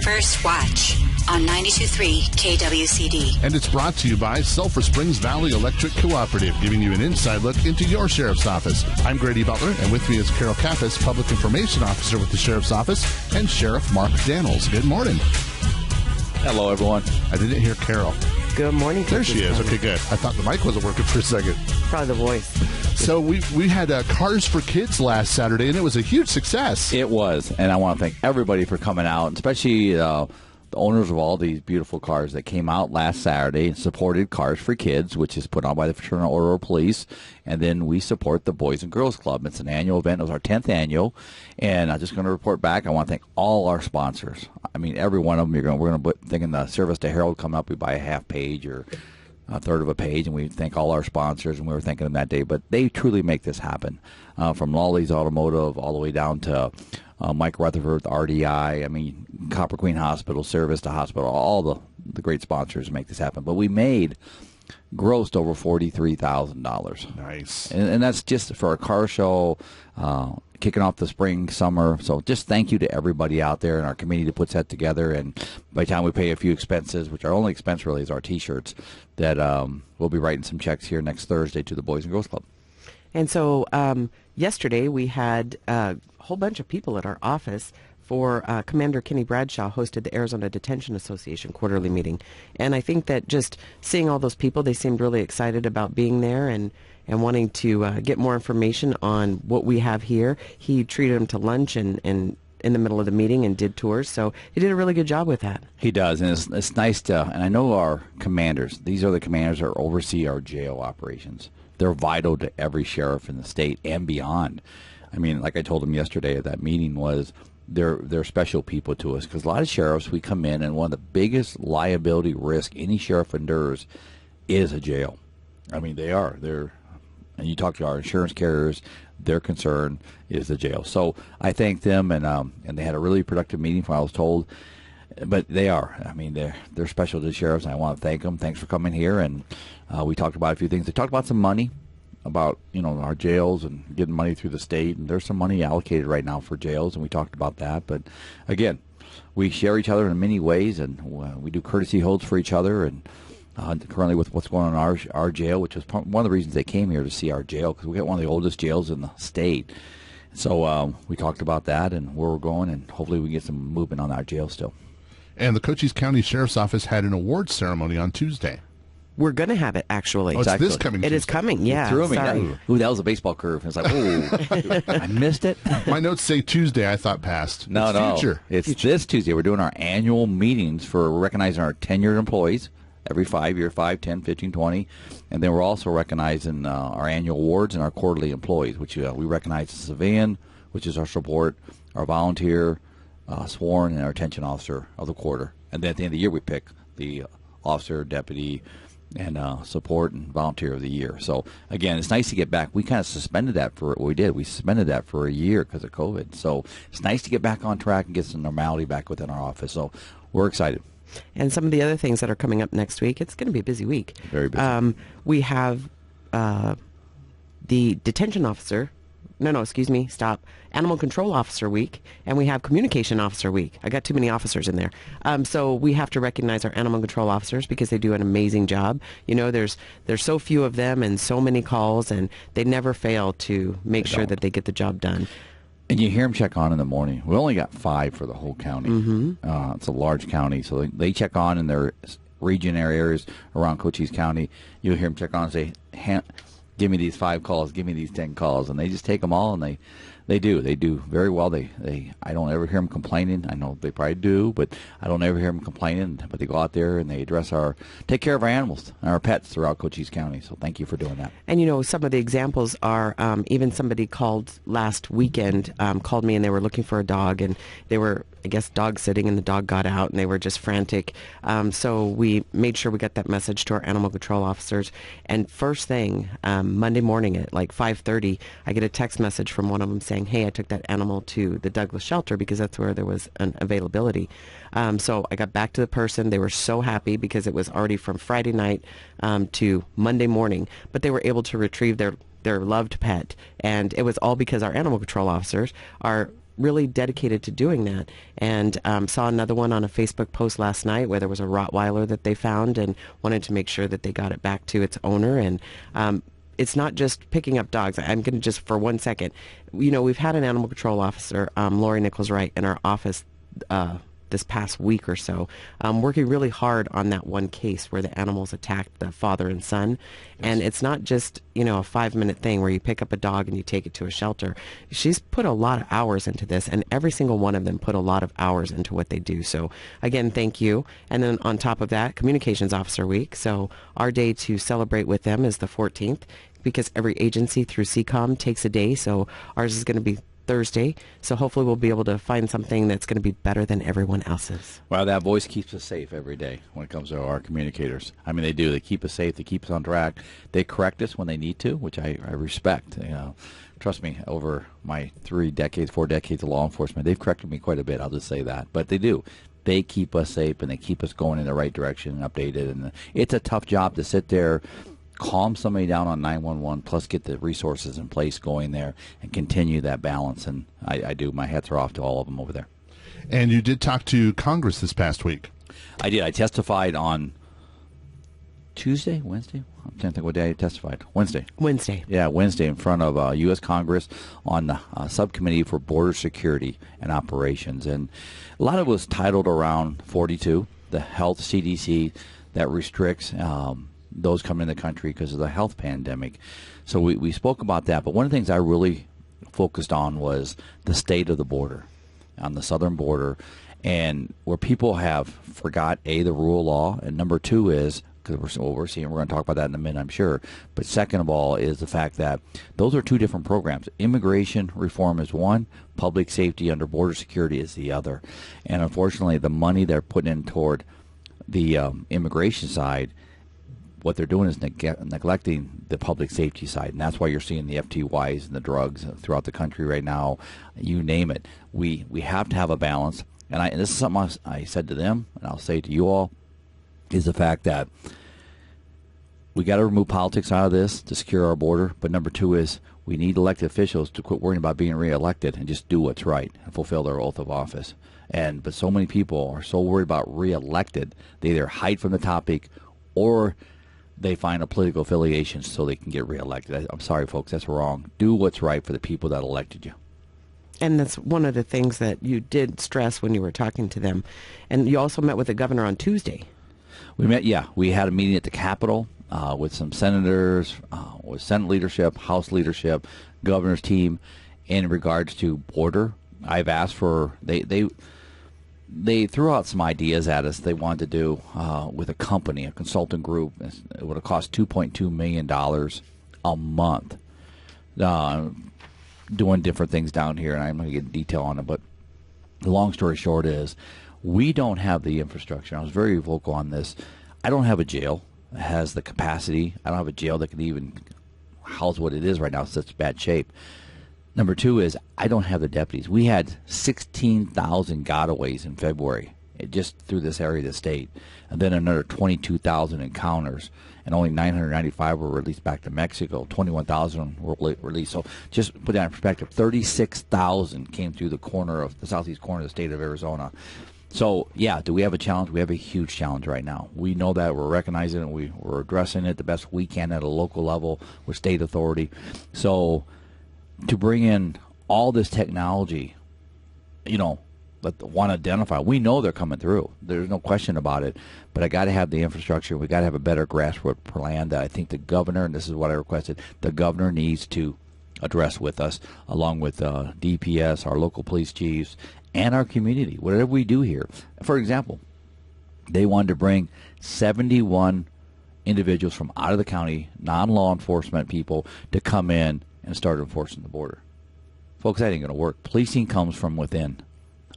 First Watch on 92.3 KWCD. And it's brought to you by Sulphur Springs Valley Electric Cooperative, giving you an inside look into your sheriff's office. I'm Grady Butler, and with me is Carol Kaffes, Public Information Officer with the Sheriff's Office, and Sheriff Mark Daniels. Good morning. Hello, everyone. I didn't hear Carol. Good morning. There she is. Okay, good. I thought the mic wasn't working for a second. Probably the voice. So we had Cars for Kids last Saturday, and it was a huge success. It was, and I want to thank everybody for coming out, especially the owners of all these beautiful cars that came out last Saturday and supported Cars for Kids, which is put on by the Fraternal Order of Police, and then we support the Boys and Girls Club. It's an annual event. It was our 10th annual, and I'm just going to report back. I want to thank all our sponsors. I mean, every one of them. We're going to put, thinking the Service to Herald coming up, we buy a half page or a third of a page, and we thank all our sponsors, and we were thanking them that day. But they truly make this happen, from Lawley's Automotive all the way down to Mike Rutherford, RDI, I mean, Copper Queen Hospital, Service to Hospital, all the great sponsors make this happen. But we grossed over $43,000. Nice. And that's just for a car show, kicking off the spring, summer. So just thank you to everybody out there in our community that puts that together. And by the time we pay a few expenses, which our only expense really is our T-shirts, that we'll be writing some checks here next Thursday to the Boys and Girls Club. And so yesterday we had a whole bunch of people at our office for Commander Kenny Bradshaw hosted the Arizona Detention Association quarterly meeting. And I think that just seeing all those people, they seemed really excited about being there and wanting to get more information on what we have here. He treated them to lunch and in the middle of the meeting and did tours. So he did a really good job with that. He does, and it's nice to, and I know our commanders, these are the commanders that oversee our jail operations. They're vital to every sheriff in the state and beyond. I mean, like I told them yesterday at that meeting, was they're special people to us, because a lot of sheriffs, we come in, and one of the biggest liability risk any sheriff endures is a jail. I mean, they're, and you talk to our insurance carriers, their concern is the jail. So I thank them, and they had a really productive meeting, from what I was told. But they are. I mean, they're special to the sheriffs, and I want to thank them. Thanks for coming here, and we talked about a few things. They talked about some money, about our jails and getting money through the state, and there's some money allocated right now for jails, and we talked about that. But again, we share each other in many ways, and we do courtesy holds for each other. And currently with what's going on in our jail, which was one of the reasons they came here to see our jail, because we got one of the oldest jails in the state. So we talked about that and where we're going, and hopefully we get some movement on our jail still. And the Cochise County Sheriff's Office had an awards ceremony on Tuesday. We're going to have it, actually. Oh, it's this coming Tuesday. It is coming, yeah. Threw me. Sorry. Ooh, that was a baseball curve. It's like, ooh, I missed it. My notes say Tuesday. I thought past. No. Future. It's this Tuesday. We're doing our annual meetings for recognizing our tenured employees every 5 year, 5, 10, 15, 20. And then we're also recognizing our annual awards and our quarterly employees, which we recognize the civilian, which is our support, our volunteer, sworn, and our retention officer of the quarter. And then at the end of the year, we pick the officer, deputy, and support and volunteer of the year. So again, it's nice to get back. We kind of suspended that for what we did. We suspended that for a year because of COVID. So it's nice to get back on track and get some normality back within our office. So we're excited. And some of the other things that are coming up next week, it's going to be a busy week. Very busy. We have the detention officer. Animal Control Officer Week, and we have Communication Officer Week. I got too many officers in there. So we have to recognize our animal control officers because they do an amazing job. There's so few of them and so many calls, and they never fail to make sure that they get the job done. And you hear them check on in the morning. We only got 5 for the whole county. Mm-hmm. It's a large county, so they check on in their region areas around Cochise County. You'll hear them check on and say, give me these 5 calls, give me these 10 calls, and they just take them all, and they do very well. I don't ever hear them complaining. I know they probably do, but I don't ever hear them complaining. But they go out there and they take care of our animals and our pets throughout Cochise County. So thank you for doing that. And some of the examples are even somebody called last weekend, called me, and they were looking for a dog, and they were, I guess, dog sitting, and the dog got out, and they were just frantic. So we made sure we got that message to our animal control officers. And first thing, Monday morning at like 5:30, I get a text message from one of them saying, hey, I took that animal to the Douglas shelter because that's where there was an availability. So I got back to the person. They were so happy because it was already from Friday night to Monday morning, but they were able to retrieve their loved pet. And it was all because our animal control officers are really dedicated to doing that. And saw another one on a Facebook post last night where there was a Rottweiler that they found and wanted to make sure that they got it back to its owner. And it's not just picking up dogs. I'm going to just, for 1 second, we've had an animal control officer, Lori Nichols-Wright, in our office this past week or so, working really hard on that one case where the animals attacked the father and son. Yes. And it's not just, a 5-minute thing where you pick up a dog and you take it to a shelter. She's put a lot of hours into this, and every single one of them put a lot of hours into what they do. So again, thank you. And then on top of that, Communications Officer Week. So our day to celebrate with them is the 14th, because every agency through CCOM takes a day. So ours is going to be Thursday, so hopefully we'll be able to find something that's going to be better than everyone else's. Well, that voice keeps us safe every day when it comes to our communicators. I mean, they do. They keep us safe. They keep us on track. They correct us when they need to, which I respect. Trust me, over my 4 decades of law enforcement, they've corrected me quite a bit. I'll just say that. But they do. They keep us safe, and they keep us going in the right direction and updated. And it's a tough job to sit there, calm somebody down on 911, plus get the resources in place going there and continue that balance. And I do. My hats are off to all of them over there. And you did talk to Congress this past week. I did. I testified on Wednesday? I'm trying to think what day I testified. Wednesday. Yeah, Wednesday in front of U.S. Congress on the Subcommittee for Border Security and Operations. And a lot of it was titled around 42, the health CDC that restricts those coming in the country because of the health pandemic. So we spoke about that. But one of the things I really focused on was the state of the border, on the southern border, and where people have forgot, A, the rule of law, and number two is, because we're seeing, we're going to talk about that in a minute, I'm sure, but second of all is the fact that those are two different programs. Immigration reform is one, public safety under border security is the other. And unfortunately, the money they're putting in toward the immigration side, what they're doing is neglecting the public safety side, and that's why you're seeing the FTYs and the drugs throughout the country right now. You name it. We have to have a balance, and this is something I said to them, and I'll say to you all, is the fact that we got to remove politics out of this to secure our border. But number two is we need elected officials to quit worrying about being reelected and just do what's right and fulfill their oath of office. But so many people are so worried about reelected, they either hide from the topic or they find a political affiliation so they can get reelected. I'm sorry, folks, that's wrong. Do what's right for the people that elected you. And that's one of the things that you did stress when you were talking to them. And you also met with the governor on Tuesday. We had a meeting at the Capitol with some senators, with Senate leadership, House leadership, governor's team, in regards to border. I've asked for, they threw out some ideas at us they wanted to do with a company, a consultant group. It would have cost $2.2 million a month doing different things down here, and I'm going to get in detail on it. But the long story short is we don't have the infrastructure. I was very vocal on this. I don't have a jail that has the capacity. I don't have a jail that can even house what it is right now. It's such bad shape. Number two is I don't have the deputies. We had 16,000 gotaways in February just through this area of the state, and then another 22,000 encounters, and only 995 were released back to Mexico. 21,000 were released. So just put that in perspective, 36,000 came through the southeast corner of the state of Arizona. So, yeah, do we have a challenge? We have a huge challenge right now. We know that. We're recognizing it. We're addressing it the best we can at a local level with state authority. So to bring in all this technology, but want to identify, we know they're coming through. There's no question about it. But I got to have the infrastructure. We got to have a better grassroots plan that I think the governor, and this is what I requested, the governor needs to address with us, along with DPS, our local police chiefs, and our community, whatever we do here. For example, they wanted to bring 71 individuals from out of the county, non-law enforcement people, to come in and start enforcing the border. Folks, that ain't going to work. Policing comes from within.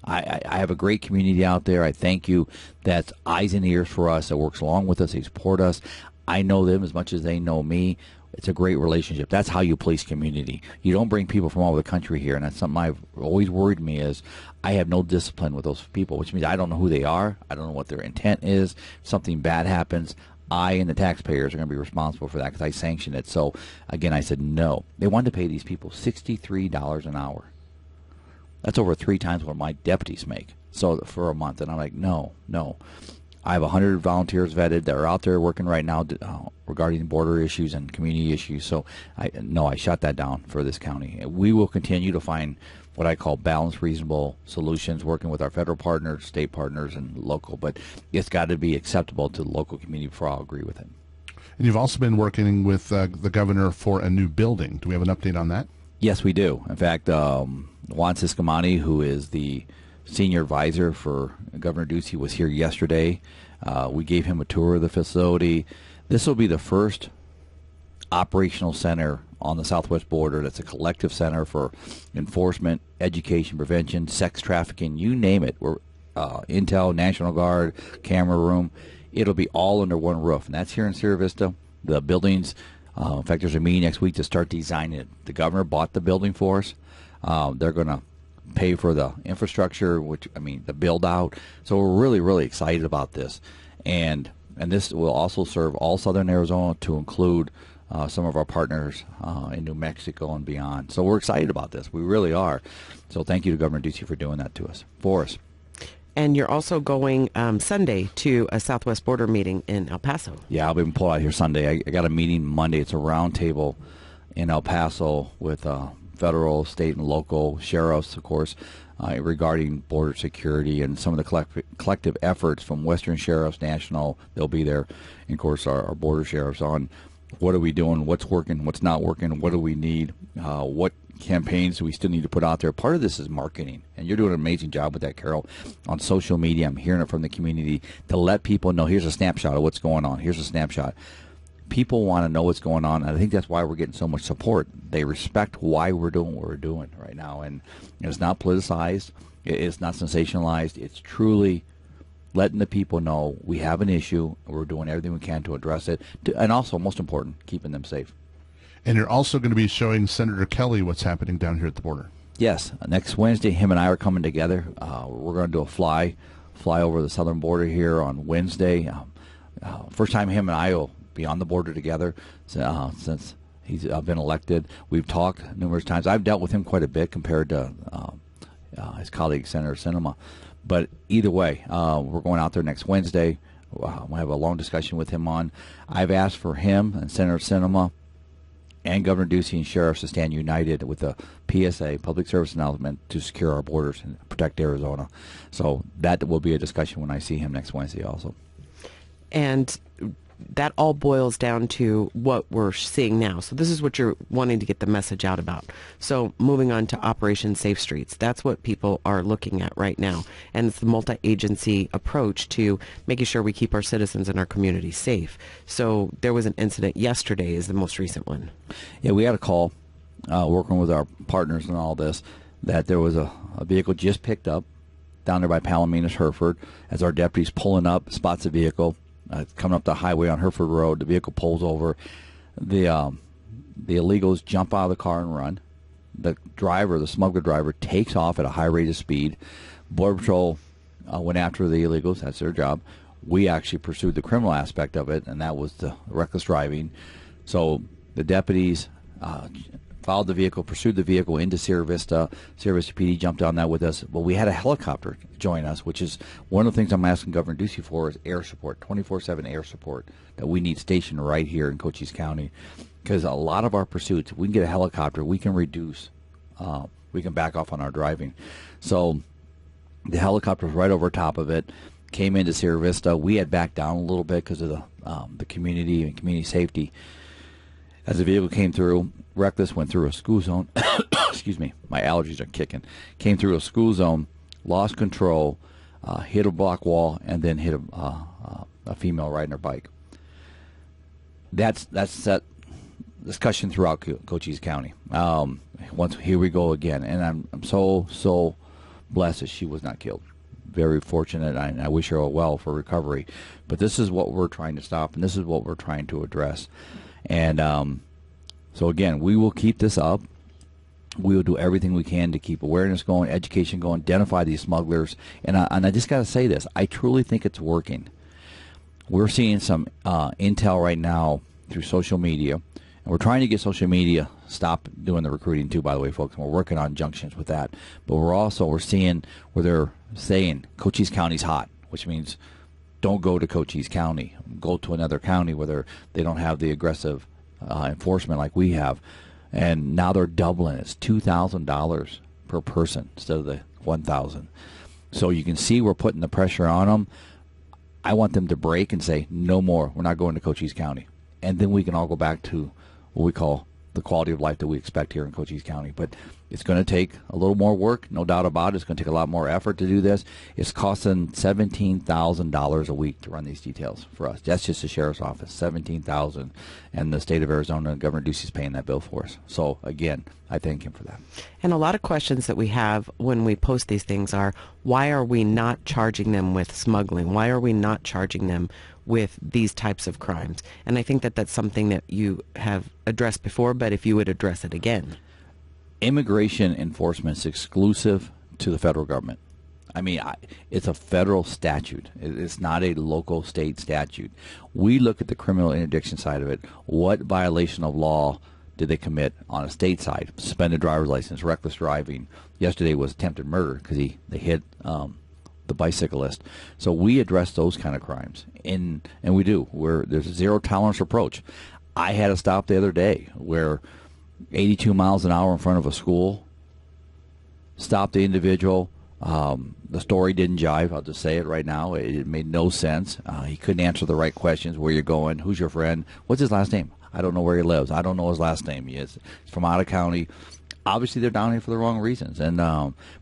I have a great community out there. I thank you. That's eyes and ears for us, that works along with us. They support us. I know them as much as they know me. It's a great relationship. That's how you police community. You don't bring people from all over the country here, and that's something I've always worried me is I have no discipline with those people, which means I don't know who they are. I don't know what their intent is. If something bad happens, I and the taxpayers are going to be responsible for that because I sanctioned it. So, again, I said no. They wanted to pay these people $63 an hour. That's over 3 times what my deputies make. So for a month, and I'm like, no. I have 100 volunteers vetted that are out there working right now regarding border issues and community issues. So I shut that down for this county. We will continue to find what I call balanced, reasonable solutions, working with our federal partners, state partners, and local. But it's got to be acceptable to the local community before I'll agree with it. And you've also been working with the governor for a new building. Do we have an update on that? Yes, we do. In fact, Juan Ciscomani, who is the senior advisor for Governor Ducey, was here yesterday. We gave him a tour of the facility. This will be the first operational center on the southwest border that's a collective center for enforcement, education, prevention, sex trafficking, you name it. We're Intel, National Guard, camera room. It'll be all under one roof, and that's here in Sierra Vista. The buildings, in fact, there's a meeting next week to start designing it. The governor bought the building for us. They're going to pay for the infrastructure, the build out. So we're really, really excited about this. And this will also serve all southern Arizona to include some of our partners in New Mexico and beyond. So we're excited about this. We really are. So thank you to Governor Ducey for doing that for us. And you're also going Sunday to a Southwest Border meeting in El Paso. Yeah, I'll be pulled out here Sunday. I got a meeting Monday. It's a roundtable in El Paso with federal, state, and local sheriffs, of course, regarding border security and some of the collective efforts from Western Sheriffs, National. They'll be there, and of course, our border sheriffs on what are we doing, what's working, what's not working, what do we need, what campaigns do we still need to put out there. Part of this is marketing, and you're doing an amazing job with that, Carol, on social media. I'm hearing it from the community to let people know, here's a snapshot of what's going on. Here's a snapshot. People want to know what's going on, and I think that's why we're getting so much support. They respect why we're doing what we're doing right now, and it's not politicized, it's not sensationalized. It's truly letting the people know we have an issue, and we're doing everything we can to address it, and also, most important, keeping them safe. And you're also going to be showing Senator Kelly what's happening down here at the border. Yes, next Wednesday, him and I are coming together. We're going to do a fly over the southern border here on Wednesday. First time him and I will be on the border together since he's been elected. We've talked numerous times. I've dealt with him quite a bit compared to his colleague, Senator Sinema. But either way, we're going out there next Wednesday. We'll have a long discussion with him on. I've asked for him and Senator Sinema and Governor Ducey and sheriffs to stand united with the PSA, public service announcement, to secure our borders and protect Arizona. So that will be a discussion when I see him next Wednesday also. And that all boils down to what we're seeing now. So this is what you're wanting to get the message out about. So moving on to Operation Safe Streets, that's what people are looking at right now. And it's the multi-agency approach to making sure we keep our citizens and our communities safe. So there was an incident yesterday is the most recent one. Yeah, we had a call working with our partners and all this that there was a vehicle just picked up down there by Palominas, Hereford. As our deputies pulling up, spots the vehicle. Coming up the highway on Hereford Road, the vehicle pulls over. The illegals jump out of the car and run. The smuggler driver, takes off at a high rate of speed. Border Patrol went after the illegals. That's their job. We actually pursued the criminal aspect of it, and that was the reckless driving. So the deputies followed the vehicle, pursued the vehicle into Sierra Vista. Sierra Vista PD jumped on that with us. Well, we had a helicopter join us, which is one of the things I'm asking Governor Ducey for is air support, 24/7 air support that we need stationed right here in Cochise County. Because a lot of our pursuits, if we can get a helicopter, we can reduce, we can back off on our driving. So the helicopter was right over top of it, came into Sierra Vista. We had backed down a little bit because of the community and community safety. As the vehicle came through, reckless, went through a school zone. Excuse me, my allergies are kicking. Came through a school zone, lost control, hit a block wall, and then hit a female riding her bike. That's that discussion throughout Cochise County. Here we go again, and I'm so blessed that she was not killed. Very fortunate, and I wish her well for recovery. But this is what we're trying to stop, and this is what we're trying to address. And so again, we will keep this up. We will do everything we can to keep awareness going, education going, identify these smugglers. And I just got to say this. I truly think it's working. We're seeing some intel right now through social media, And we're trying to get social media stop doing the recruiting too, by the way, folks. And we're working on junctions with that. But we're seeing where they're saying Cochise County's hot, which means don't go to Cochise County. Go to another county where they don't have the aggressive enforcement like we have. And now they're doubling. It's $2,000 per person instead of the $1,000. So you can see we're putting the pressure on them. I want them to break and say, no more. We're not going to Cochise County. And then we can all go back to what we call the quality of life that we expect here in Cochise County. But it's going to take a little more work, no doubt about it. It's going to take a lot more effort to do this. It's costing $17,000 a week to run these details for us. That's just the sheriff's office, $17,000, and the state of Arizona, Governor Ducey's paying that bill for us. So again, I thank him for that. And a lot of questions that we have when we post these things are, why are we not charging them with smuggling? Why are we not charging them with these types of crimes? And I think that that's something that you have addressed before, but if you would address it again. Immigration enforcement is exclusive to the federal government. I mean, it's a federal statute. It's not a local state statute. We look at the criminal interdiction side of it. What violation of law did they commit on a state side? Suspended driver's license, reckless driving. Yesterday was attempted murder because they hit the bicyclist. So we address those kind of crimes, and we do. There's a zero tolerance approach. I had a stop the other day where 82 miles an hour in front of a school, stopped the individual. The story didn't jive. I'll just say it right now. It made no sense. He couldn't answer the right questions. Where you're going? Who's your friend? What's his last name? I don't know where he lives. I don't know his last name. He's from out of county. Obviously, they're down here for the wrong reasons. And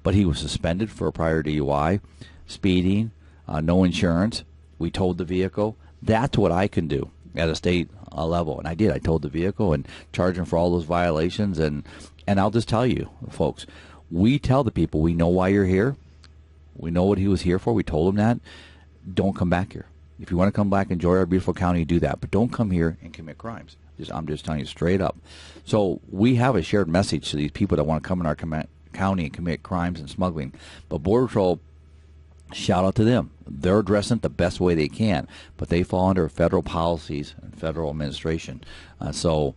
but he was suspended for a prior DUI, speeding, no insurance. We towed the vehicle. That's what I can do at a state level, and I did. I towed the vehicle and charged him for all those violations. And I'll just tell you, folks, we tell the people, we know why you're here. We know what he was here for. We told him that. Don't come back here. If you want to come back, enjoy our beautiful county, do that. But don't come here and commit crimes. I'm just telling you straight up. So we have a shared message to these people that want to come in our county and commit crimes and smuggling. But Border Patrol, shout out to them. They're addressing it the best way they can, but they fall under federal policies and federal administration. So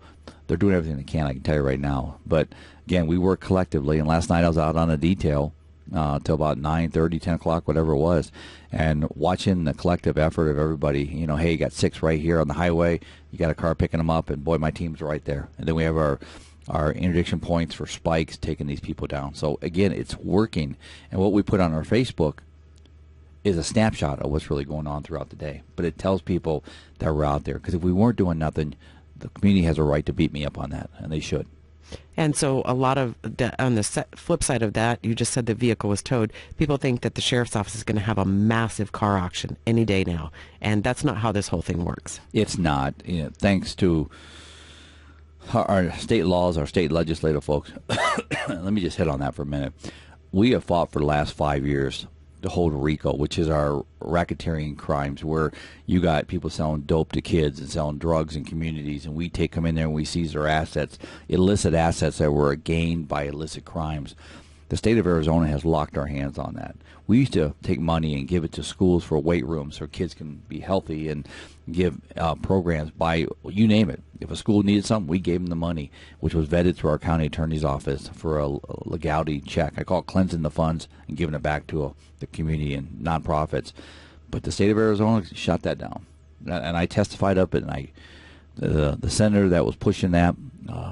they're doing everything they can, I can tell you right now. But again, we work collectively, and last night I was out on a detail till about 9:30, 10 o'clock, whatever it was, and watching the collective effort of everybody. You know, hey, you got 6 right here on the highway. You got a car picking them up, and boy, my team's right there. And then we have our interdiction points for spikes, taking these people down. So again, it's working. And what we put on our Facebook is a snapshot of what's really going on throughout the day. But it tells people that we're out there. Because if we weren't doing nothing, the community has a right to beat me up on that, and they should. And so a lot of on the flip side of that, you just said the vehicle was towed. People think that the sheriff's office is going to have a massive car auction any day now, and that's not how this whole thing works. It's not. You know, thanks to our state laws, our state legislative folks. Let me just hit on that for a minute. We have fought for the last 5 years to hold RICO, which is our racketeering crimes, where you got people selling dope to kids and selling drugs in communities, and we take them in there and we seize their assets, illicit assets that were gained by illicit crimes. The state of Arizona has locked our hands on that. We used to take money and give it to schools for weight rooms so kids can be healthy, and give programs by, you name it. If a school needed something, we gave them the money, which was vetted through our county attorney's office for a legality check. I call it cleansing the funds and giving it back to the community and nonprofits. But the state of Arizona shut that down. And I testified up at night. The senator that was pushing that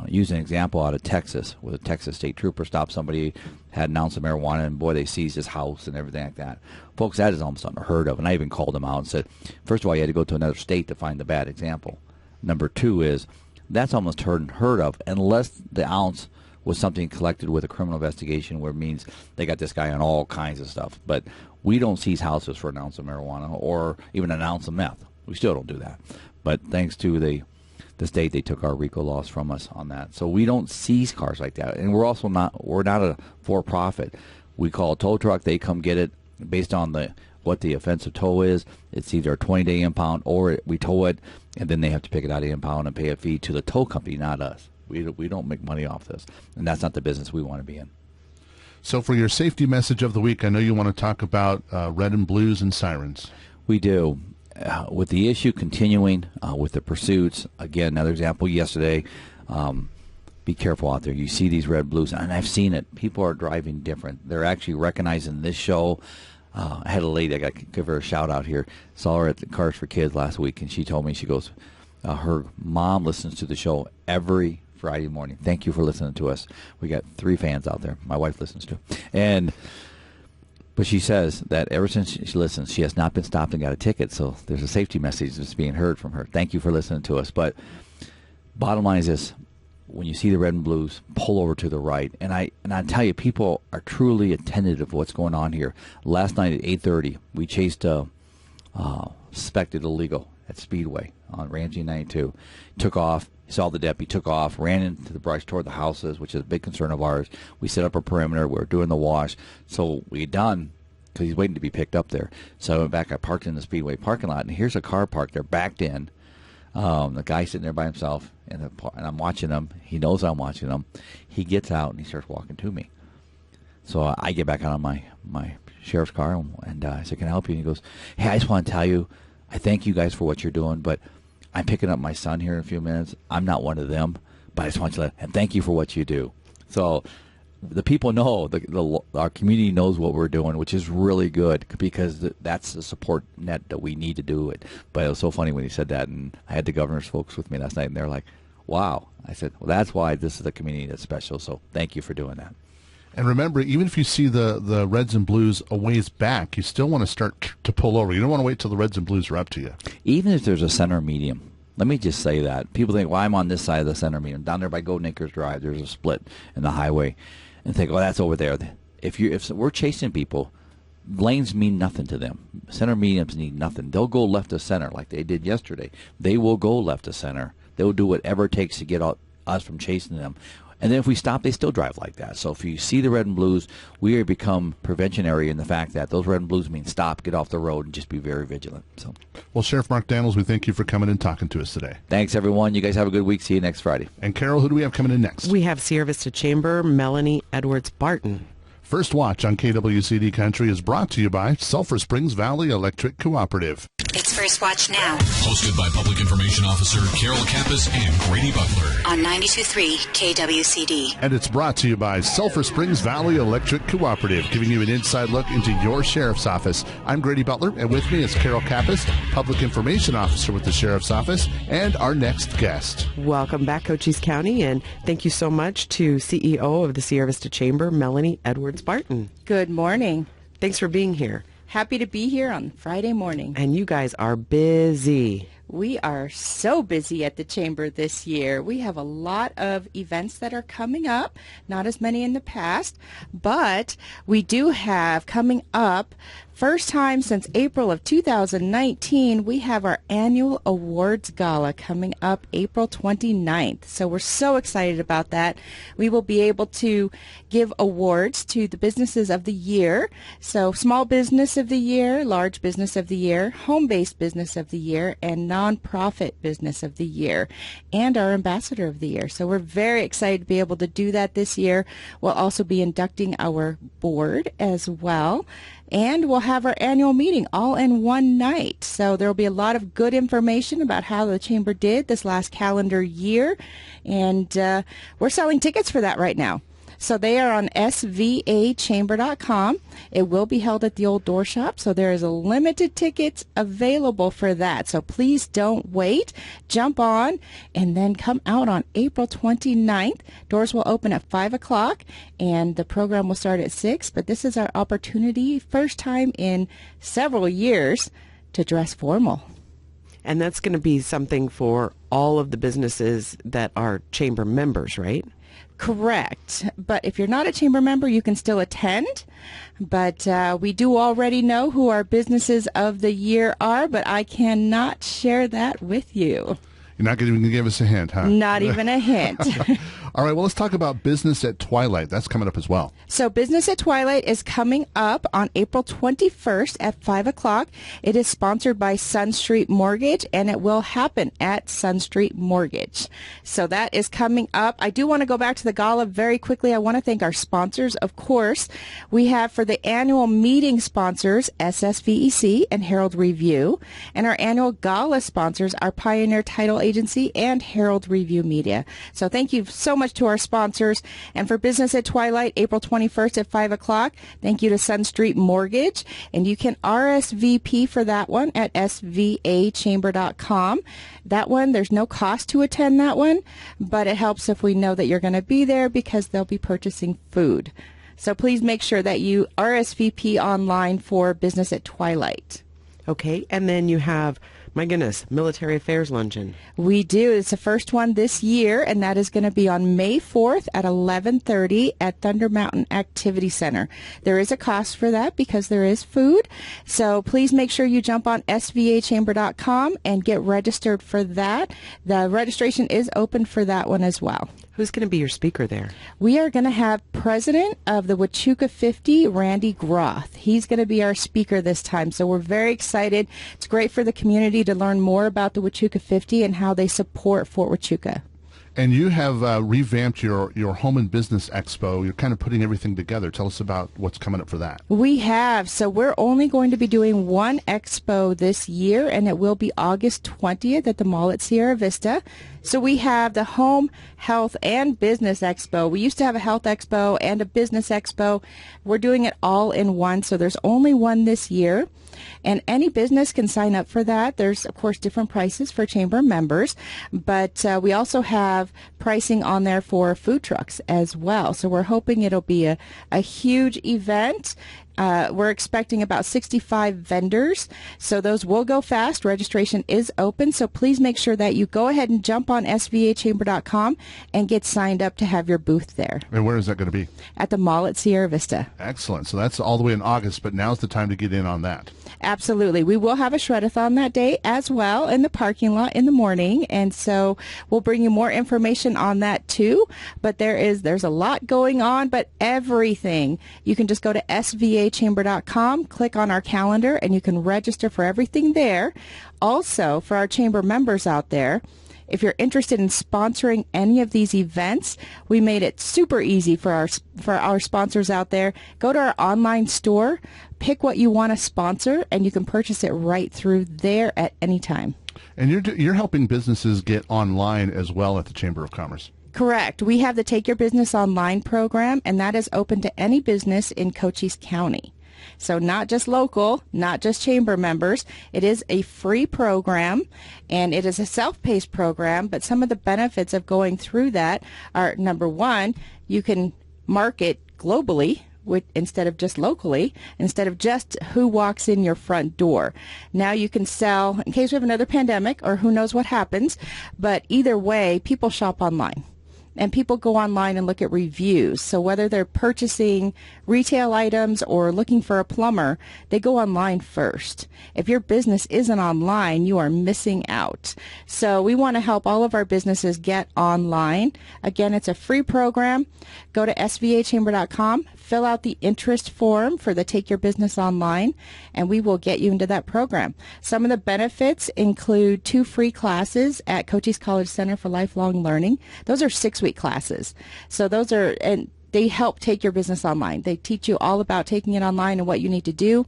used an example out of Texas, where the Texas state trooper stopped somebody, had an ounce of marijuana, and boy, they seized his house and everything like that. Folks, that is almost unheard of. And I even called them out and said, first of all, you had to go to another state to find the bad example. Number two is, that's almost unheard of unless the ounce was something collected with a criminal investigation, where it means they got this guy on all kinds of stuff. But we don't seize houses for an ounce of marijuana or even an ounce of meth. We still don't do that. But thanks to the state, they took our RICO laws from us on that. So we don't seize cars like that. And we're not a for-profit. We call a tow truck, they come get it based on what the offensive tow is. It's either a 20-day impound, or we tow it, and then they have to pick it out of the impound and pay a fee to the tow company, not us. We don't make money off this, and that's not the business we want to be in. So for your safety message of the week, I know you want to talk about red and blues and sirens. We do. with the issue continuing, with the pursuits, again, another example yesterday, be careful out there. You see these red blues, and I've seen it. People are driving different. They're actually recognizing this show. I had a lady, I got to give her a shout out here. Saw her at the Cars for Kids last week, and she told me, she goes, her mom listens to the show every Friday morning. Thank you for listening to us. We got 3 fans out there. My wife listens to. But she says that ever since she listens, she has not been stopped and got a ticket. So there's a safety message that's being heard from her. Thank you for listening to us. But bottom line is this: when you see the red and blues, pull over to the right. And I tell you, people are truly attentive of what's going on here. Last night at 8:30, we chased a suspected illegal at Speedway on Ramsey 92. Took off. Saw the deputy, took off, ran into the brush toward the houses, which is a big concern of ours. We set up a perimeter. We were doing the wash. So we done, because he's waiting to be picked up there. So I went back. I parked in the Speedway parking lot, and here's a car parked there, backed in. The guy sitting there by himself, and I'm watching him. He knows I'm watching him. He gets out, and he starts walking to me. So I get back out of my sheriff's car, and I said, can I help you? And he goes, hey, I just want to tell you, I thank you guys for what you're doing, but I'm picking up my son here in a few minutes. I'm not one of them, but I just want you to and thank you for what you do. So the people know, our community knows what we're doing, which is really good, because that's the support net that we need to do it. But it was so funny when he said that, and I had the governor's folks with me last night, and they're like, wow. I said, well, that's why this is a community that's special, so thank you for doing that. And remember, even if you see the reds and blues a ways back, you still want to start to pull over. You don't want to wait till the reds and blues are up to you. Even if there's a center medium. Let me just say that. People think, well, I'm on this side of the center medium. Down there by Golden Acres Drive, there's a split in the highway. And think, well, that's over there. If we're chasing people, lanes mean nothing to them. Center mediums need nothing. They'll go left to center like they did yesterday. They will go left to center. They'll do whatever it takes to get us from chasing them. And then if we stop, they still drive like that. So if you see the red and blues, we are become preventionary in the fact that those red and blues mean stop, get off the road, and just be very vigilant. So, well, Sheriff Mark Daniels, we thank you for coming and talking to us today. Thanks, everyone. You guys have a good week. See you next Friday. And Carol, who do we have coming in next? We have Sierra Vista Chamber, Melanie Edwards Barton. First Watch on KWCD Country is brought to you by Sulphur Springs Valley Electric Cooperative. It's First Watch Now. Hosted by Public Information Officer Carol Kappas and Grady Butler. On 92.3 KWCD. And it's brought to you by Sulphur Springs Valley Electric Cooperative, giving you an inside look into your sheriff's office. I'm Grady Butler, and with me is Carol Kappas, Public Information Officer with the Sheriff's Office, and our next guest. Welcome back, Cochise County, and thank you so much to CEO of the Sierra Vista Chamber, Melanie Edwards Barton. Good morning. Thanks for being here. Happy to be here on Friday morning. And you guys are busy. We are so busy at the Chamber this year. We have a lot of events that are coming up, not as many in the past, but we do have coming up, first time since April of 2019, we have our annual awards gala coming up April 29th. So we're so excited about that. We will be able to give awards to the businesses of the year. So small business of the year, large business of the year, home-based business of the year, and nonprofit business of the year, and our ambassador of the year. So we're very excited to be able to do that this year. We'll also be inducting our board as well. And we'll have our annual meeting all in one night. So there will be a lot of good information about how the Chamber did this last calendar year. And we're selling tickets for that right now. So they are on svachamber.com. It will be held at the Old Door Shop, so there is a limited tickets available for that. So please don't wait. Jump on and then come out on April 29th. Doors will open at 5 o'clock, and the program will start at 6. But this is our opportunity, first time in several years, to dress formal. And that's going to be something for all of the businesses that are Chamber members, right? Correct. But if you're not a Chamber member, you can still attend. But we do already know who our businesses of the year are, but I cannot share that with you. You're not going to give us a hint, huh? Not even a hint. All right, well, let's talk about Business at Twilight. That's coming up as well. So Business at Twilight is coming up on April 21st at 5 o'clock. It is sponsored by Sun Street Mortgage, and it will happen at Sun Street Mortgage. So that is coming up. I do want to go back to the gala very quickly. I want to thank our sponsors, of course. We have for the annual meeting sponsors, SSVEC and Herald Review, and our annual gala sponsors are Pioneer Title Agency and Herald Review Media. So thank you so much to our sponsors. And for Business at Twilight, April 21st at 5 o'clock, thank you to Sun Street Mortgage. And you can RSVP for that one at svachamber.com. That one, there's no cost to attend that one, but it helps if we know that you're going to be there because they'll be purchasing food. So please make sure that you RSVP online for Business at Twilight. Okay, and then you have, my goodness, Military Affairs Luncheon. We do. It's the first one this year, and that is going to be on May 4th at 11:30 at Thunder Mountain Activity Center. There is a cost for that because there is food. So please make sure you jump on svachamber.com and get registered for that. The registration is open for that one as well. Who's going to be your speaker there? We are going to have President of the Huachuca 50, Randy Groth. He's going to be our speaker this time, so we're very excited. It's great for the community to learn more about the Huachuca 50 and how they support Fort Huachuca. And you have revamped your Home and Business Expo. You're kind of putting everything together. Tell us about what's coming up for that. We have. So we're only going to be doing one expo this year, and it will be August 20th at the mall at Sierra Vista. So we have the Home, Health, and Business Expo. We used to have a Health Expo and a Business Expo. We're doing it all in one, so there's only one this year. And any business can sign up for that. There's, of course, different prices for chamber members, but we also have pricing on there for food trucks as well. So we're hoping it'll be a huge event. We're expecting about 65 vendors, so those will go fast. Registration is open, so please make sure that you go ahead and jump on svachamber.com and get signed up to have your booth there. And where is that going to be? At the mall at Sierra Vista. Excellent. So that's all the way in August, but now's the time to get in on that. Absolutely. We will have a shred-a-thon that day as well in the parking lot in the morning, and so we'll bring you more information on that too. But there's a lot going on, but everything. You can just go to svachamber.com, click on our calendar, and you can register for everything there. Also, for our chamber members out there, if you're interested in sponsoring any of these events, we made it super easy for our sponsors out there. Go to our online store, pick what you want to sponsor, and you can purchase it right through there at any time. And you're helping businesses get online as well at the Chamber of Commerce. Correct. We have the Take Your Business Online program, and that is open to any business in Cochise County. So not just local, not just chamber members. It is a free program, and it is a self-paced program, but some of the benefits of going through that are, number one, you can market globally instead of just locally, instead of just who walks in your front door. Now you can sell, in case we have another pandemic or who knows what happens, but either way, people shop online. And people go online and look at reviews. So whether they're purchasing retail items or looking for a plumber, they go online first. If your business isn't online, you are missing out. So we want to help all of our businesses get online. Again, it's a free program. Go to svachamber.com, fill out the interest form for the Take Your Business Online, and we will get you into that program. Some of the benefits include 2 free classes at Cochise College Center for Lifelong Learning. Those are 6-week classes. So those are, and they help take your business online. They teach you all about taking it online and what you need to do.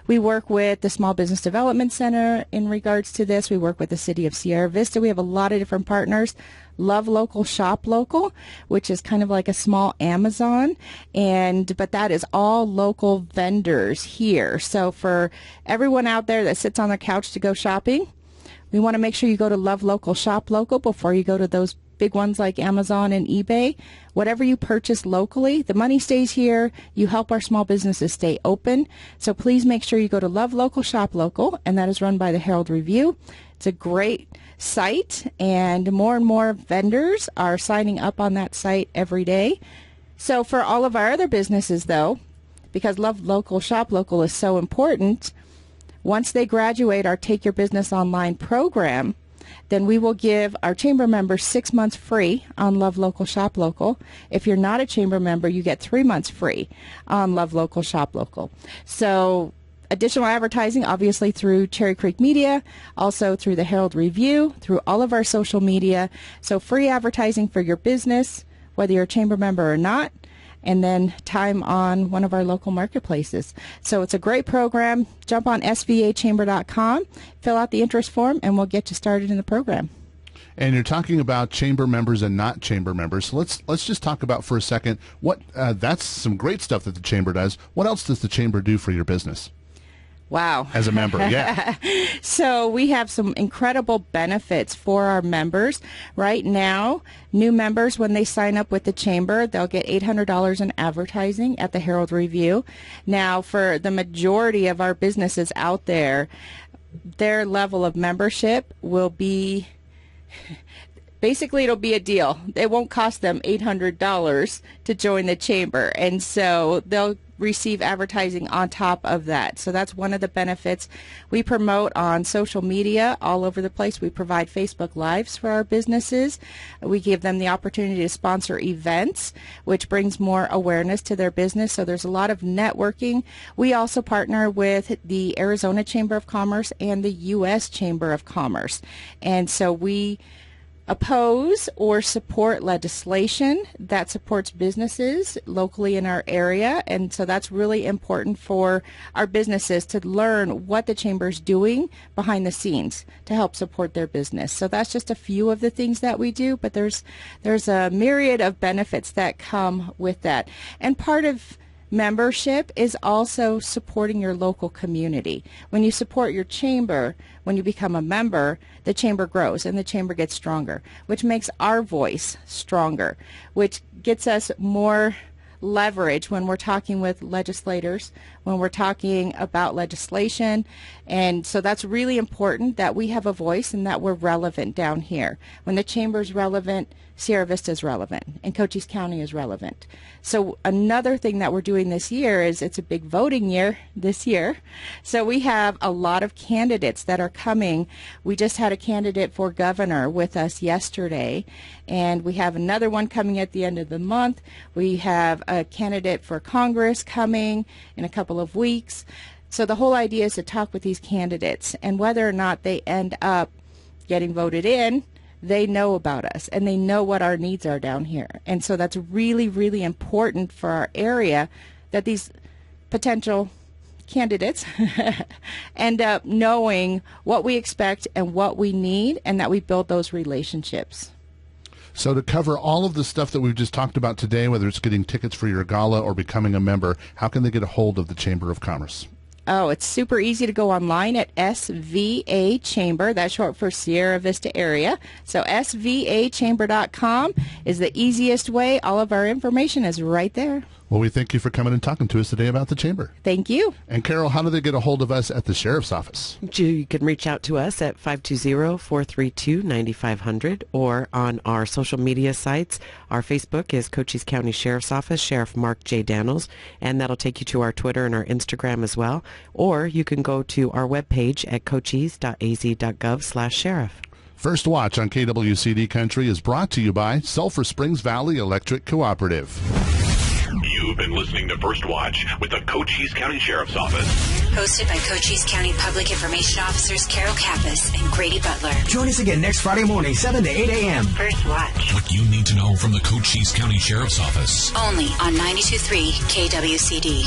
We work with the Small Business Development Center in regards to this. We work with the City of Sierra Vista. We have a lot of different partners. Love Local, Shop Local, which is kind of like a small Amazon, but that is all local vendors here. So for everyone out there that sits on their couch to go shopping, we want to make sure you go to Love Local, Shop Local before you go to those big ones like Amazon and eBay. Whatever you purchase locally, the money stays here. You help our small businesses stay open. So please make sure you go to Love Local, Shop Local, and that is run by the Herald Review. It's a great site, and more vendors are signing up on that site every day. So for all of our other businesses, though, because Love Local, Shop Local is so important, once they graduate our Take Your Business Online program, then we will give our chamber members 6 months free on Love Local, Shop Local. If you're not a chamber member, you get 3 months free on Love Local, Shop Local. So additional advertising, obviously, through Cherry Creek Media, also through the Herald Review, through all of our social media. So free advertising for your business, whether you're a chamber member or not, and then time on one of our local marketplaces. So it's a great program. Jump on svachamber.com, fill out the interest form, and we'll get you started in the program. And you're talking about chamber members and not chamber members. So let's just talk about for a second what that's some great stuff that the chamber does. What else does the chamber do for your business? Wow. As a member, yeah. So we have some incredible benefits for our members. Right now, new members, when they sign up with the chamber, they'll get $800 in advertising at the Herald Review. Now, for the majority of our businesses out there, their level of membership will be... Basically, it'll be a deal. It won't cost them $800 to join the chamber, and so they'll receive advertising on top of that. So that's one of the benefits. We promote on social media all over the place. We provide Facebook Lives for our businesses. We give them the opportunity to sponsor events, which brings more awareness to their business. So there's a lot of networking. We also partner with the Arizona Chamber of Commerce and the U.S. Chamber of Commerce. And so we oppose or support legislation that supports businesses locally in our area, and so that's really important for our businesses to learn what the chamber is doing behind the scenes to help support their business. So that's just a few of the things that we do, but there's a myriad of benefits that come with that. And part of membership is also supporting your local community. When you support your chamber, when you become a member, the chamber grows and the chamber gets stronger, which makes our voice stronger, which gets us more leverage when we're talking with legislators, when we're talking about legislation. And so that's really important that we have a voice and that we're relevant down here. When the chamber is relevant, Sierra Vista is relevant and Cochise County is relevant. So another thing that we're doing this year is it's a big voting year this year. So we have a lot of candidates that are coming. We just had a candidate for governor with us yesterday, and we have another one coming at the end of the month. We have a candidate for Congress coming in a couple of weeks. So the whole idea is to talk with these candidates, and whether or not they end up getting voted in, they know about us and they know what our needs are down here. And so that's really, really important for our area, that these potential candidates end up knowing what we expect and what we need, and that we build those relationships. So to cover all of the stuff that we've just talked about today, whether it's getting tickets for your gala or becoming a member, how can they get a hold of the Chamber of Commerce? Oh, it's super easy to go online at SVA Chamber. That's short for Sierra Vista Area. So svachamber.com is the easiest way. All of our information is right there. Well, we thank you for coming and talking to us today about the Chamber. Thank you. And Carol, how do they get a hold of us at the Sheriff's Office? You can reach out to us at 520-432-9500 or on our social media sites. Our Facebook is Cochise County Sheriff's Office, Sheriff Mark J. Daniels, and that'll take you to our Twitter and our Instagram as well. Or you can go to our webpage at cochise.az.gov/sheriff. First Watch on KWCD Country is brought to you by Sulphur Springs Valley Electric Cooperative. You've been listening to First Watch with the Cochise County Sheriff's Office. Hosted by Cochise County Public Information Officers Carol Kappas and Grady Butler. Join us again next Friday morning, 7 to 8 a.m. First Watch. What you need to know from the Cochise County Sheriff's Office. Only on 92.3 KWCD.